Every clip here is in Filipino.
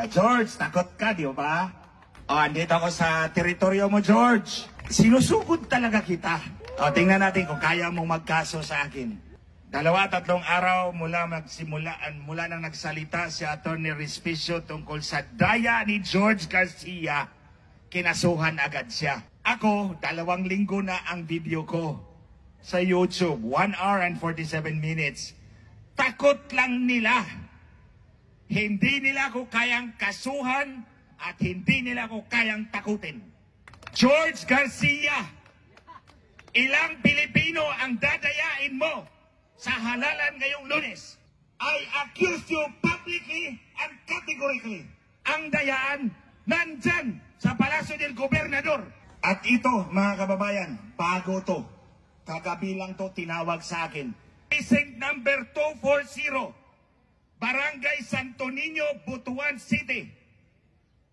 George, takot ka, di ba? O, andito ako sa teritoryo mo, George. Sinusugod talaga kita. O, tingnan natin kung kaya mong magkaso sa akin. 2-3 araw mula nang nagsalita si Atty. Respicio tungkol sa daya ni George Garcia, kinasuhan agad siya. Ako, 2 linggo na ang video ko sa YouTube, 1 hour and 47 minutes. Takot lang nila. Hindi nila ako kayang kasuhan at hindi nila ako kayang takutin. George Garcia, ilang Pilipino ang dadayain mo sa halalan ngayong Lunes? I accuse you publicly and categorically. Ang dayaan nandyan sa Palasyo del Gobernador. At ito, mga kababayan, bago to. Kagabi lang to tinawag sa akin. Precinct number 240. Barangay Santo Niño, Butuan City.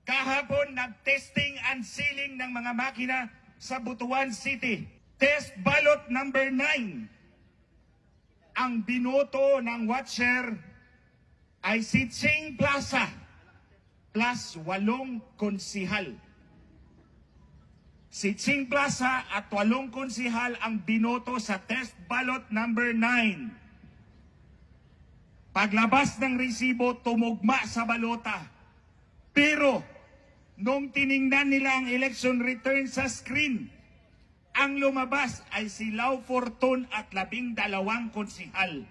Kahapon nag-testing and sealing ng mga makina sa Butuan City. Test ballot number 9. Ang binoto ng watcher ay si Ching Plaza plus 8 konsihal. Si Ching Plaza at 8 konsihal ang binoto sa test ballot number 9. Paglabas ng resibo, tumugma sa balota. Pero, nung tiningnan nila ang election return sa screen, ang lumabas ay si Lau Fortun at 12 konsihal.